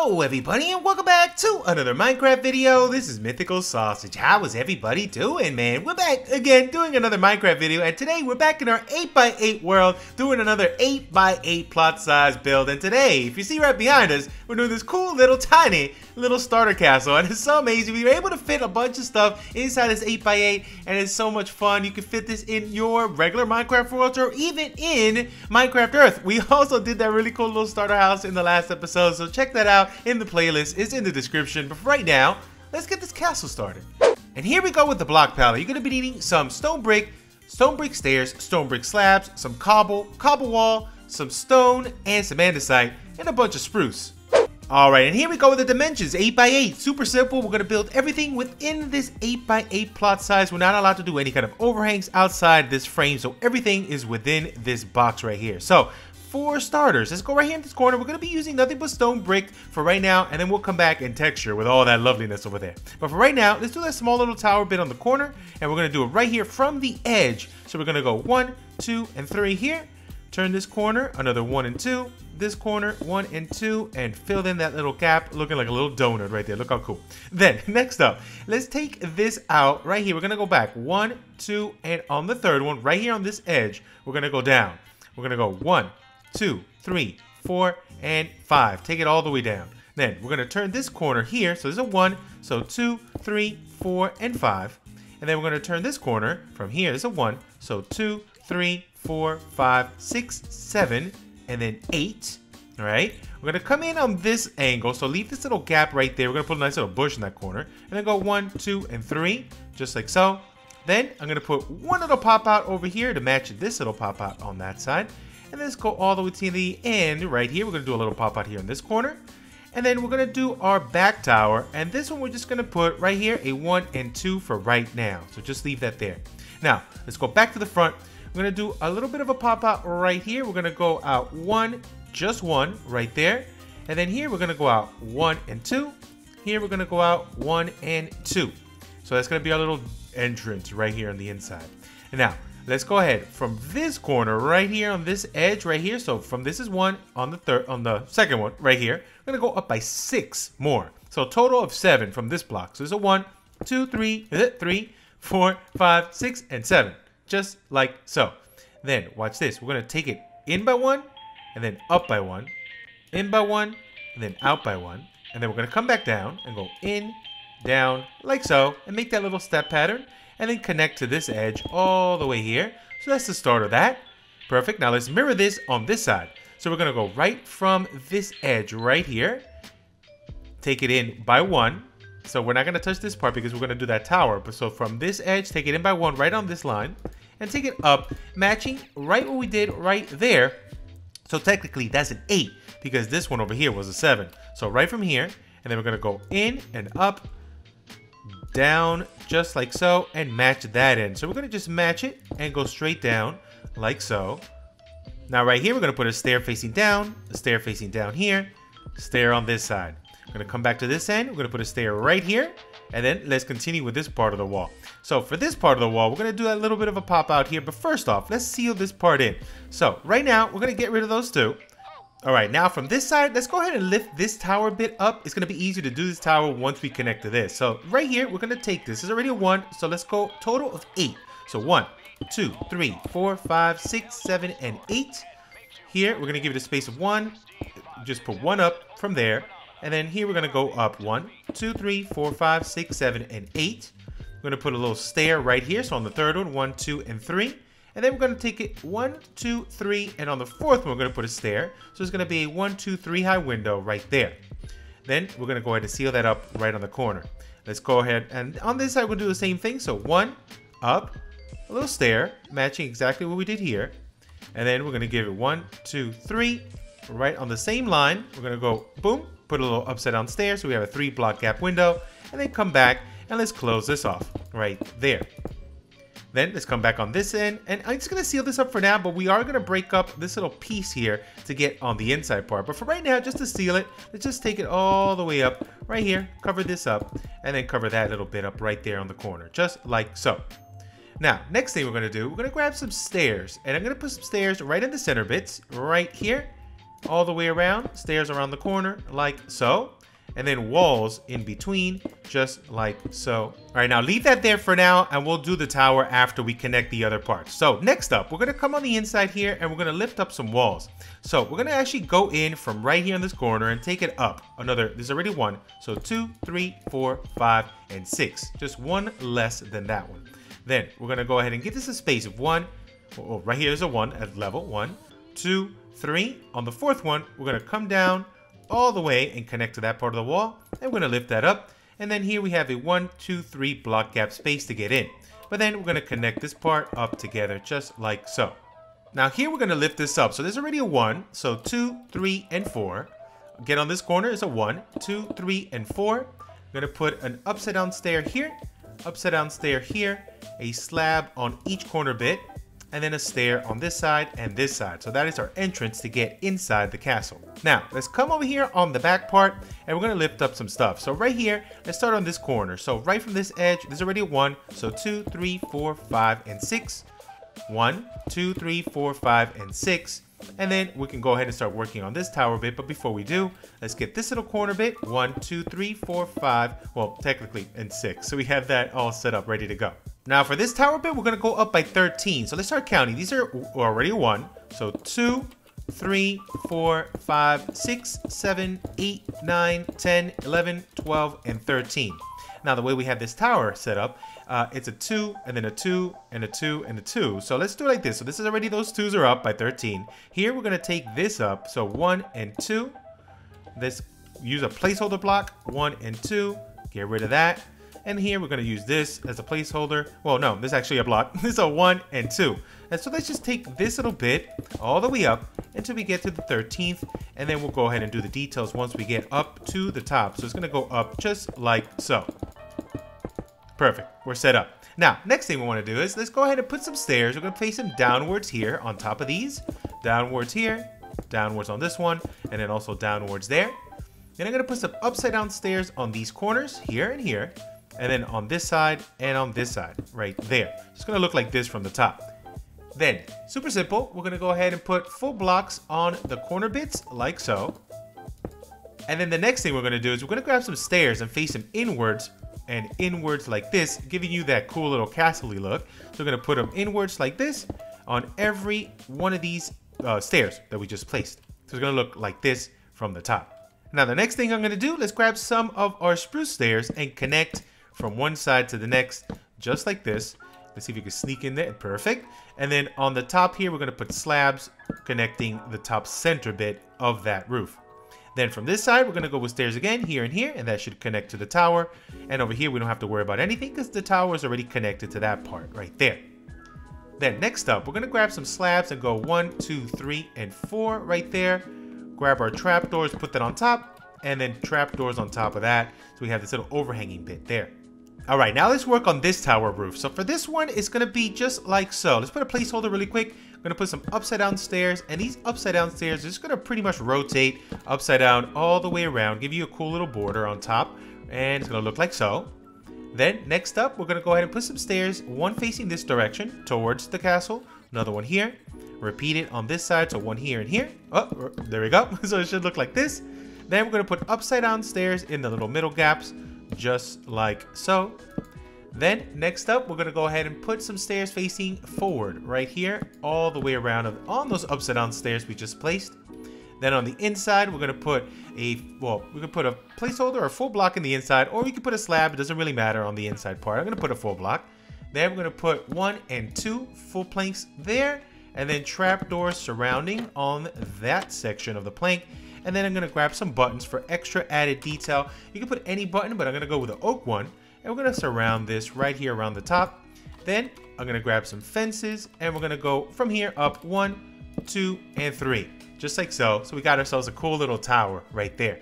Hello everybody and welcome back to another Minecraft video. This is MythicalSausage. How is everybody doing, man? We're back again doing another Minecraft video, and today we're back in our 8x8 world doing another 8x8 plot size build. And today, if you see right behind us, we're doing this cool little tiny little starter castle, and it's so amazing. We were able to fit a bunch of stuff inside this 8x8 and it's so much fun. You can fit this in your regular Minecraft world or even in Minecraft Earth. We also did that really cool little starter house in the last episode, so check that out in the playlist. It's in the description. But for right now, let's get this castle started. And here we go with the block palette. You're going to be needing some stone brick stairs, stone brick slabs, some cobble wall, some stone, and some andesite, and a bunch of spruce. Alright, and here we go with the dimensions, 8x8. Super simple. We're going to build everything within this 8x8 plot size. We're not allowed to do any kind of overhangs outside this frame, so everything is within this box right here. So, for starters, let's go right here in this corner. We're going to be using nothing but stone brick for right now, and then we'll come back and texture with all that loveliness over there. But for right now, let's do that small little tower bit on the corner, and we're going to do it right here from the edge. So we're going to go 1, 2, and 3 here. Turn this corner, another 1 and 2. This corner, 1 and 2, and fill in that little gap, looking like a little donut right there. Look how cool. Then, next up, let's take this out right here. We're going to go back 1, 2, and on the third one, right here on this edge, we're going to go down. We're going to go 1, 2, 3, 4, and 5. Take it all the way down. Then, we're going to turn this corner here. So, there's a 1, so 2, 3, 4, and 5. And then we're going to turn this corner from here. There's a 1, so 2, 3, 4, 5, 6, 7, and then 8. All right, we're gonna come in on this angle, so leave this little gap right there. We're gonna put a nice little bush in that corner, and then go 1, 2, and 3, just like so. Then I'm gonna put one little pop out over here to match this little pop out on that side, and let's go all the way to the end right here. We're gonna do a little pop out here in this corner, and then we're gonna do our back tower, and this one we're just gonna put right here a 1 and 2 for right now. So just leave that there. Now let's go back to the front. We're going to do a little bit of a pop out right here. We're going to go out 1, just 1 right there. And then here we're going to go out 1 and 2. Here we're going to go out 1 and 2. So that's going to be our little entrance right here on the inside. And now let's go ahead from this corner right here on this edge right here. So from this is 1 on the second one right here. We're going to go up by 6 more. So a total of 7 from this block. So there's a 1, 2, 3, 4, 5, 6, and 7. Just like so. Then watch this. We're going to take it in by 1 and then up by 1, in by 1 and then out by 1, and then we're going to come back down and go in, down, like so, and make that little step pattern, and then connect to this edge all the way here. So that's the start of that. Perfect. Now let's mirror this on this side. So we're going to go right from this edge right here, take it in by 1. So we're not going to touch this part because we're going to do that tower. But so from this edge, take it in by 1 right on this line. And take it up, matching right what we did right there. So technically that's an 8 because this one over here was a 7. So right from here, and then we're going to go in and up, down, just like so, and match that in. So we're going to just match it and go straight down like so. Now right here, we're going to put a stair facing down, a stair facing down here, stair on this side. We're going to come back to this end. We're going to put a stair right here. And then let's continue with this part of the wall. So for this part of the wall, we're going to do a little bit of a pop out here. But first off, let's seal this part in. So right now, we're going to get rid of those two. All right, now from this side, let's go ahead and lift this tower bit up. It's going to be easier to do this tower once we connect to this. So right here, we're going to take this. This is already a 1. So let's go total of 8. So 1, 2, 3, 4, 5, 6, 7, and 8. Here, we're going to give it a space of 1. Just put 1 up from there. And then here we're going to go up 1, 2, 3, 4, 5, 6, 7, and 8. We're going to put a little stair right here. So on the third one, 1, 2, and 3. And then we're going to take it 1, 2, 3. And on the fourth one, we're going to put a stair. So it's going to be a 1, 2, 3 high window right there. Then we're going to go ahead and seal that up right on the corner. Let's go ahead. And on this side, we'll do the same thing. So 1, up, a little stair, matching exactly what we did here. And then we're going to give it 1, 2, 3. Right on the same line, we're going to go boom. Put a little upside down stair so we have a 3 block gap window, and then come back and let's close this off right there. Then let's come back on this end, and I'm just going to seal this up for now, but we are going to break up this little piece here to get on the inside part. But for right now, just to seal it, let's just take it all the way up right here, cover this up, and then cover that little bit up right there on the corner, just like so. Now, next thing we're going to do, we're going to grab some stairs, and I'm going to put some stairs right in the center bits right here. All the way around, stairs around the corner, like so. and then walls in between, just like so. All right, now leave that there for now, and we'll do the tower after we connect the other parts. So next up, we're gonna come on the inside here, and we're gonna lift up some walls. So we're gonna actually go in from right here in this corner and take it up. There's already one. So 2, 3, 4, 5, and 6. Just one less than that one. Then we're gonna go ahead and give this a space of 1. Oh, right here is a 1 at level 1, 2, 3. On the 4th one, we're gonna come down all the way and connect to that part of the wall, and we're gonna lift that up. And then here we have a 1, 2, 3 block gap space to get in. But then we're gonna connect this part up together just like so. Now here we're gonna lift this up. So there's already a 1, so 2, 3, and 4. Get on this corner is a 1, 2, 3, and 4. We're gonna put an upside down stair here, upside down stair here, a slab on each corner bit, and then a stair on this side and this side. So that is our entrance to get inside the castle. Now, let's come over here on the back part, and we're gonna lift up some stuff. So right here, let's start on this corner. So right from this edge, there's already a 1. So 2, 3, 4, 5, and 6. 1, 2, 3, 4, 5, and 6. And then we can go ahead and start working on this tower bit. But before we do, let's get this little corner bit. 1, 2, 3, 4, 5. Well, technically, and 6. So we have that all set up, ready to go. Now for this tower bit, we're gonna go up by 13. So let's start counting. These are already 1. So 2, 3, 4, 5, 6, 7, 8, 9, 10, 11, 12, and 13. Now the way we have this tower set up, it's a 2, and then a 2, and a 2, and a 2. So let's do it like this. So this is already, those 2s are up by 13. Here we're gonna take this up. So 1 and 2. Let's use a placeholder block. 1 and 2. Get rid of that. And here we're gonna use this as a placeholder. Well, no, this is actually a block. This is a 1 and 2. And so let's just take this little bit all the way up until we get to the 13th. And then we'll go ahead and do the details once we get up to the top. So it's gonna go up just like so. Perfect, we're set up. Now, next thing we wanna do is let's go ahead and put some stairs. We're gonna place them downwards here on top of these. Downwards here, downwards on this one, and then also downwards there. Then I'm gonna put some upside down stairs on these corners, here and here. And then on this side and on this side, right there. It's gonna look like this from the top. Then, super simple, we're gonna go ahead and put full blocks on the corner bits, like so. And then the next thing we're gonna do is we're gonna grab some stairs and face them inwards and inwards like this, giving you that cool little castle-y look. So we're gonna put them inwards like this on every one of these stairs that we just placed. So it's gonna look like this from the top. Now the next thing I'm gonna do, let's grab some of our spruce stairs and connect from one side to the next, just like this. Let's see if you can sneak in there. Perfect. And then on the top here, we're going to put slabs connecting the top center bit of that roof. Then from this side, we're going to go with stairs again, here and here, and that should connect to the tower. And over here, we don't have to worry about anything because the tower is already connected to that part right there. Then next up, we're going to grab some slabs and go 1, 2, 3, and 4 right there. Grab our trapdoors, put that on top, and then trapdoors on top of that. So we have this little overhanging bit there. All right, now let's work on this tower roof. So for this one, it's gonna be just like so. Let's put a placeholder really quick. I'm gonna put some upside down stairs, and these upside down stairs are just gonna pretty much rotate upside down all the way around, give you a cool little border on top, and it's gonna look like so. Then next up, we're gonna go ahead and put some stairs, one facing this direction towards the castle, another one here. Repeat it on this side, so one here and here. Oh, there we go. So it should look like this. Then we're gonna put upside down stairs in the little middle gaps, just like so. Then next up, we're gonna go ahead and put some stairs facing forward right here, all the way around on those upside down stairs we just placed. Then on the inside, we're gonna put we could put a placeholder or a full block in the inside, or we could put a slab. It doesn't really matter on the inside part. I'm gonna put a full block. Then we're gonna put 1 and 2 full planks there, and then trapdoors surrounding on that section of the plank. And then I'm gonna grab some buttons for extra added detail. You can put any button, but I'm gonna go with the oak one. And we're gonna surround this right here around the top. Then I'm gonna grab some fences, and we're gonna go from here up 1, 2, and 3. Just like so. So we got ourselves a cool little tower right there.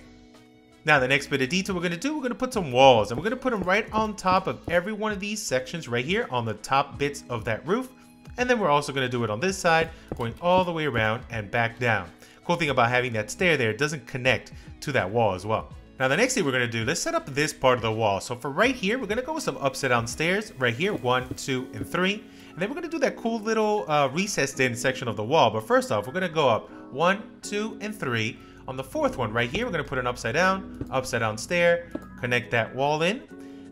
Now the next bit of detail we're gonna put some walls, and we're gonna put them right on top of every one of these sections right here on the top bits of that roof. And then we're also gonna do it on this side, going all the way around and back down. Cool thing about having that stair there, it doesn't connect to that wall as well. Now the next thing we're gonna do, let's set up this part of the wall. So for right here, we're gonna go with some upside down stairs right here, 1, 2, and 3. And then we're gonna do that cool little recessed in section of the wall. But first off, we're gonna go up 1, 2, and 3 on the fourth one right here, we're gonna put an upside down stair, connect that wall in.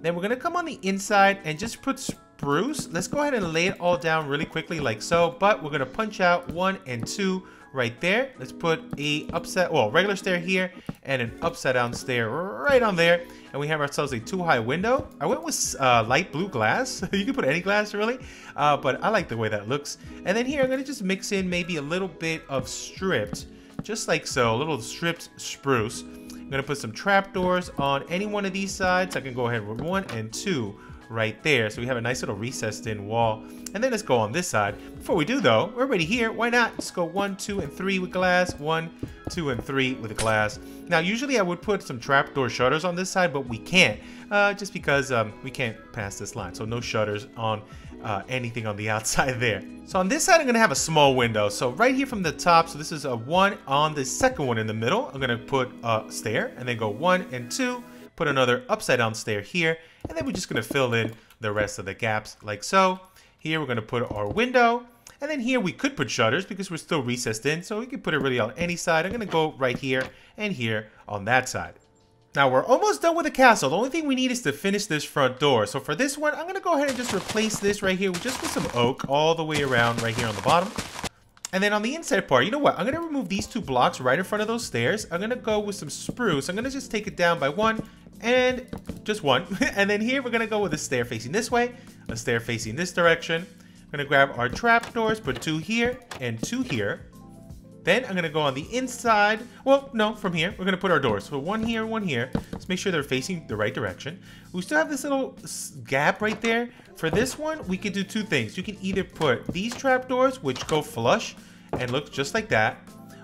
Then we're gonna come on the inside and just put spruce. Let's go ahead and lay it all down really quickly like so, but we're gonna punch out 1 and 2 right there. Let's put a regular stair here and an upside down stair right on there. And we have ourselves a 2-high window. I went with light blue glass. You can put any glass really, but I like the way that looks. And then here, I'm gonna just mix in maybe a little bit of stripped, just like so, a little stripped spruce. I'm gonna put some trapdoors on any one of these sides. I can go ahead with 1 and 2 right there. So we have a nice little recessed in wall. And then let's go on this side. Before we do though, we're already here. Why not? Let's go 1, 2, and 3 with glass. 1, 2, and 3 with glass. Now, usually I would put some trapdoor shutters on this side, but we can't. Just because we can't pass this line. So no shutters on anything on the outside there. So on this side, I'm gonna have a small window. So right here from the top, so this is a 1 on the second one in the middle. I'm gonna put a stair and then go 1 and 2, put another upside down stair here, and then we're just gonna fill in the rest of the gaps like so. Here we're gonna put our window, and then here we could put shutters because we're still recessed in, so we can put it really on any side. I'm gonna go right here and here on that side. Now we're almost done with the castle. The only thing we need is to finish this front door. So for this one, I'm gonna go ahead and just replace this right here just with some oak all the way around right here on the bottom. And then on the inside part, you know what? I'm gonna remove these 2 blocks right in front of those stairs. I'm gonna go with some spruce. I'm gonna just take it down by 1 and just 1. And then here we're gonna go with a stair facing this way, a stair facing this direction. I'm gonna grab our trapdoors, put 2 here and 2 here. Then I'm gonna go on the inside. Well, no, from here, we're gonna put our doors. So 1 here, 1 here. Let's make sure they're facing the right direction. We still have this little gap right there. For this one, we could do 2 things. You can either put these trapdoors, which go flush and look just like that,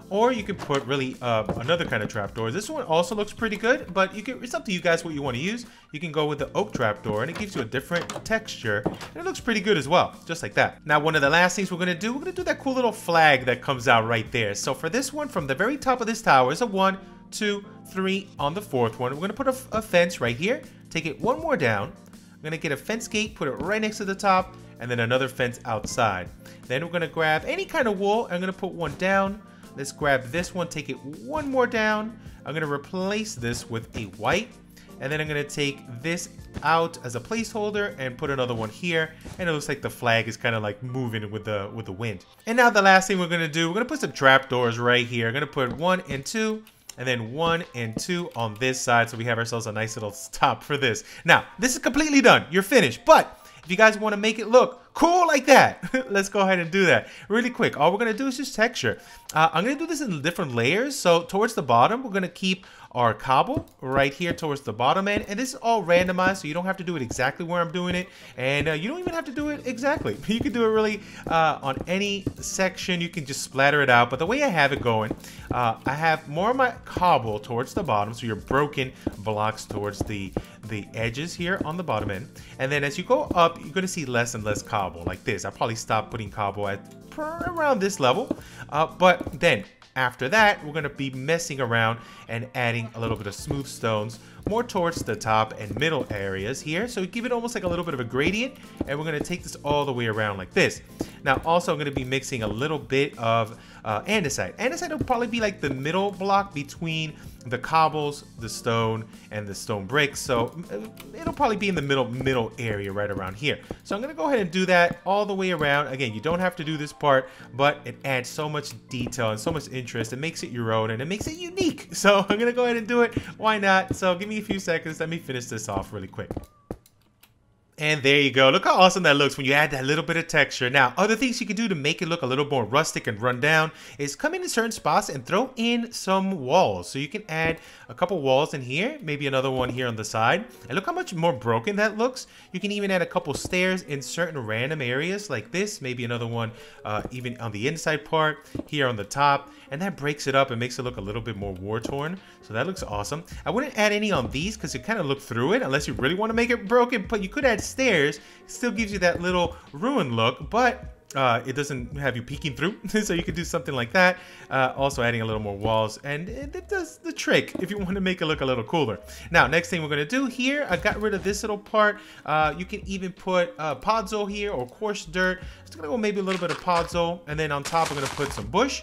or you can put really another kind of trapdoors. This one also looks pretty good, but it's up to you guys what you want to use. You can go with the oak trapdoor, and it gives you a different texture, and it looks pretty good as well, just like that. Now, one of the last things we're gonna do that cool little flag that comes out right there. So for this one, from the very top of this tower is a 1, 2, 3 on the 4th one. We're gonna put a fence right here. Take it 1 more down. I'm gonna get a fence gate, put it right next to the top, and then another fence outside. Then we're gonna grab any kind of wool. I'm gonna put 1 down. Let's grab this one, take it 1 more down. I'm gonna replace this with a white, and then I'm gonna take this out as a placeholder and put another one here, and it looks like the flag is kind of like moving with the wind. And now the last thing we're gonna do, we're gonna put some trapdoors right here. I'm gonna put 1 and 2, and then 1 and 2 on this side, so we have ourselves a nice little stop for this. Now, this is completely done. You're finished, but if you guys want to make it look cool like that, let's go ahead and do that really quick. All we're going to do is just texture. I'm going to do this in different layers. So towards the bottom, we're going to keep our cobble right here towards the bottom end. And this is all randomized, so you don't have to do it exactly where I'm doing it. And you don't even have to do it exactly. You can do it really on any section. You can just splatter it out. But the way I have it going, I have more of my cobble towards the bottom. So your broken blocks towards the edges here on the bottom end. And then as you go up, you're going to see less and less cobble like this. I'll probably stop putting cobble at around this level. But then after that, we're going to be messing around and adding a little bit of smooth stones more towards the top and middle areas here. So give it almost like a little bit of a gradient, and we're going to take this all the way around like this. Now also I'm going to be mixing a little bit of andesite. Andesite will probably be like the middle block between the cobbles, the stone, and the stone bricks. So it'll probably be in the middle area right around here. So I'm going to go ahead and do that all the way around. Again, you don't have to do this part, but it adds so much detail and so much interest. It makes it your own and it makes it unique. So I'm going to go ahead and do it. Why not? So give me a few seconds. Let me finish this off really quick. And there you go. Look how awesome that looks when you add that little bit of texture. Now, other things you can do to make it look a little more rustic and run down is come in certain spots and throw in some walls. So you can add a couple walls in here, maybe another one here on the side. And look how much more broken that looks. You can even add a couple stairs in certain random areas like this. Maybe another one even on the inside part, here on the top. And that breaks it up and makes it look a little bit more war-torn. So that looks awesome. I wouldn't add any on these because you kind of look through it unless you really want to make it broken. But you could add stairs. It still gives you that little ruined look, but it doesn't have you peeking through. So you could do something like that. Also adding a little more walls, and it does the trick if you want to make it look a little cooler. Now, next thing we're going to do here, I got rid of this little part. You can even put podzol here or coarse dirt. Just going to go maybe a little bit of podzol, and then on top we're going to put some bush.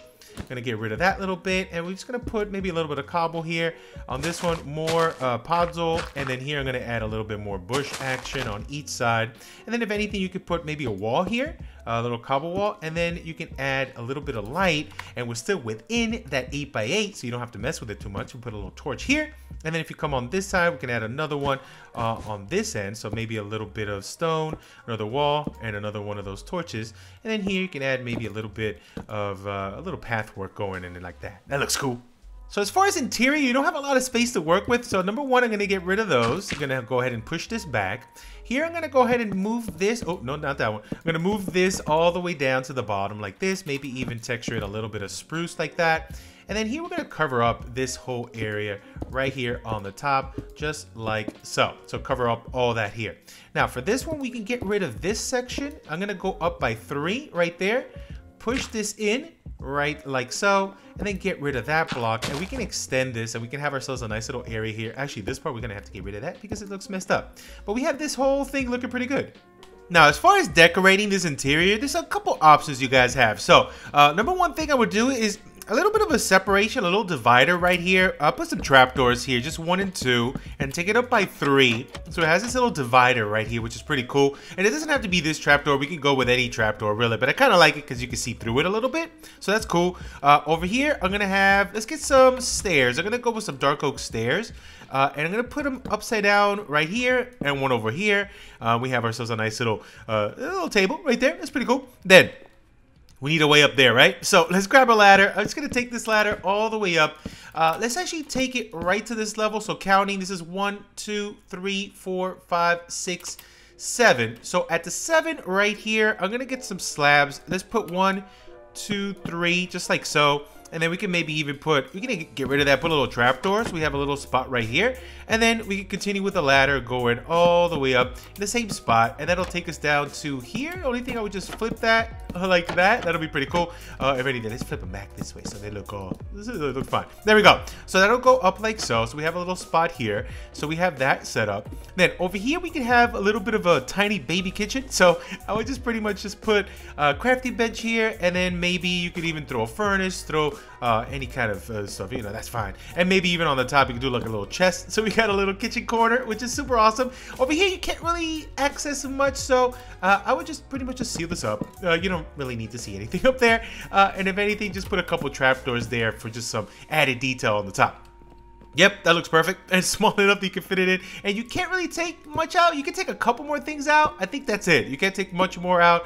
Gonna get rid of that little bit, and we're just gonna put maybe a little bit of cobble here. On this one, more podzol, and then here I'm gonna add a little bit more bush action on each side. And then if anything, you could put maybe a wall here, a little cobble wall, and then you can add a little bit of light, and we're still within that 8x8, so you don't have to mess with it too much. We put a little torch here, and then if you come on this side, we can add another one on this end, so maybe a little bit of stone, another wall, and another one of those torches. And then here you can add maybe a little bit of a little pathwork going in like that. That looks cool. So as far as interior, you don't have a lot of space to work with. So number one, I'm going to get rid of those. I'm going to go ahead and push this back. Here, I'm going to go ahead and move this. Oh, no, not that one. I'm going to move this all the way down to the bottom like this. Maybe even texture it a little bit of spruce like that. And then here, we're going to cover up this whole area right here on the top, just like so. So cover up all that here. Now, for this one, we can get rid of this section. I'm going to go up by 3 right there. Push this in right like so, and then get rid of that block, and we can extend this and we can have ourselves a nice little area here. Actually, this part we're gonna have to get rid of that because it looks messed up, but we have this whole thing looking pretty good. Now, as far as decorating this interior, there's a couple options you guys have. So number one thing I would do is a little bit of a separation, a little divider right here. I'll put some trapdoors here, just 1 and 2, and take it up by 3. So it has this little divider right here, which is pretty cool. And it doesn't have to be this trapdoor. We can go with any trapdoor, really. But I kind of like it because you can see through it a little bit. So that's cool. Over here, I'm going to have, let's get some stairs. I'm going to go with some dark oak stairs. And I'm going to put them upside down right here and one over here. We have ourselves a nice little table right there. That's pretty cool. Then we need a way up there, right? So let's grab a ladder. I'm just gonna take this ladder all the way up. Let's actually take it right to this level. So counting, this is 1, 2, 3, 4, 5, 6, 7. So at the 7 right here, I'm gonna get some slabs. Let's put 1, 2, 3, just like so. And then we can maybe even put, we can get rid of that, put a little trapdoors. We have a little spot right here. And then we can continue with the ladder going all the way up in the same spot. And that'll take us down to here. The only thing I would just flip that like that. That'll be pretty cool. If anything, let's flip them back this way so they look all, they look fine. There we go. So that'll go up like so. So we have a little spot here. So we have that set up. Then over here, we can have a little bit of a tiny baby kitchen. So I would just pretty much just put a crafting bench here. And then maybe you could even throw a furnace, throw any kind of stuff, you know, that's fine. And maybe even on the top, you can do like a little chest. So we got a little kitchen corner, which is super awesome. Over here, you can't really access much. So I would just pretty much just seal this up. You don't really need to see anything up there. And if anything, just put a couple trapdoors there for just some added detail on the top. Yep, that looks perfect. And small enough that you can fit it in. And you can't really take much out. You can take a couple more things out. I think that's it. You can't take much more out.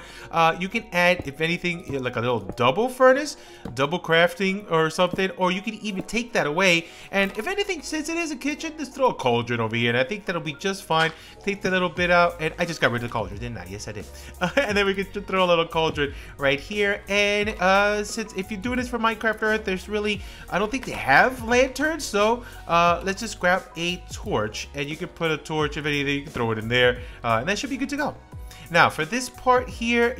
You can add, if anything, like a little double furnace, double crafting or something. Or you can even take that away. And if anything, since it is a kitchen, just throw a cauldron over here. And I think that'll be just fine. Take that little bit out. And I just got rid of the cauldron, didn't I? Yes, I did. And then we can throw a little cauldron right here. And since if you're doing this for Minecraft Earth, there's really, I don't think they have lanterns. So let's just grab a torch, and you can put a torch, if anything, you can throw it in there, and that should be good to go. Now, for this part here,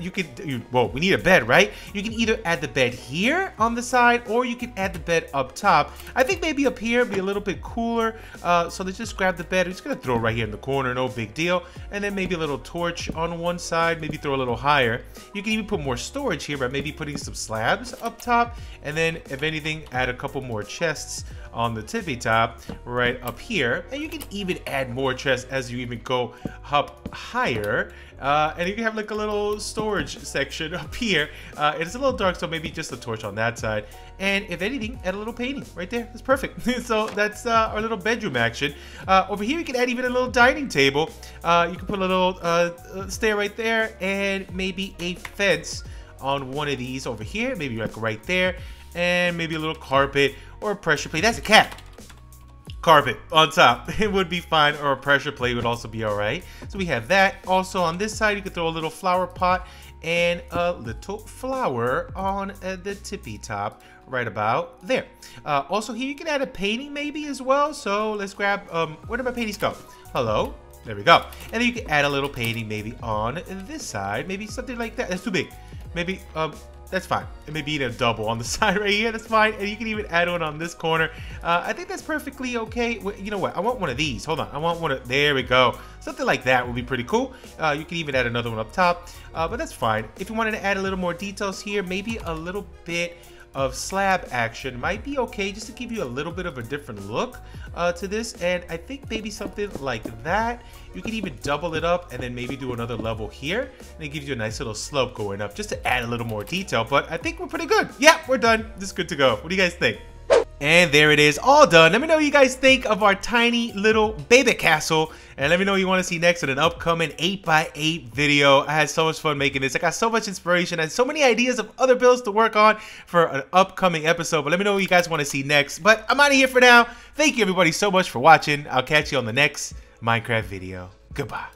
well, we need a bed, right? You can either add the bed here on the side, or you can add the bed up top. I think maybe up here would be a little bit cooler. So let's just grab the bed. I'm just gonna throw it right here in the corner, no big deal. And then maybe a little torch on one side, maybe throw a little higher. You can even put more storage here by maybe putting some slabs up top. And then, if anything, add a couple more chests on the tippy top right up here. And you can even add more chests as you even go up higher. And you can have like a little storage section up here. It's a little dark, so maybe just a torch on that side. And if anything, add a little painting right there. That's perfect. So that's our little bedroom action. Over here, you can add even a little dining table. You can put a little stair right there, and maybe a fence on one of these over here. Maybe like right there. And maybe a little carpet or a pressure plate. That's a cat. Carpet on top, it would be fine, or a pressure plate would also be all right. So we have that. Also on this side, you could throw a little flower pot and a little flower on the tippy top right about there. Also here, you can add a painting maybe as well. So let's grab, where did my paintings go? Hello, there we go. And then you can add a little painting maybe on this side, maybe something like that. That's too big. Maybe, that's fine. And maybe even a double on the side right here. That's fine. And you can even add one on this corner. I think that's perfectly okay. Well, you know what? I want one of these. Hold on. I want one of... There we go. Something like that would be pretty cool. You can even add another one up top. But that's fine. If you wanted to add a little more details here, maybe a little bit of slab action might be okay, just to give you a little bit of a different look to this. And I think maybe something like that. You can even double it up and then maybe do another level here, and it gives you a nice little slope going up just to add a little more detail. But I think we're pretty good. Yeah, we're done. This is good to go. What do you guys think? And there it is, all done. Let me know what you guys think of our tiny little baby castle. And let me know what you want to see next in an upcoming 8x8 video. I had so much fun making this. I got so much inspiration and so many ideas of other builds to work on for an upcoming episode. But let me know what you guys want to see next. But I'm out of here for now. Thank you everybody so much for watching. I'll catch you on the next Minecraft video. Goodbye.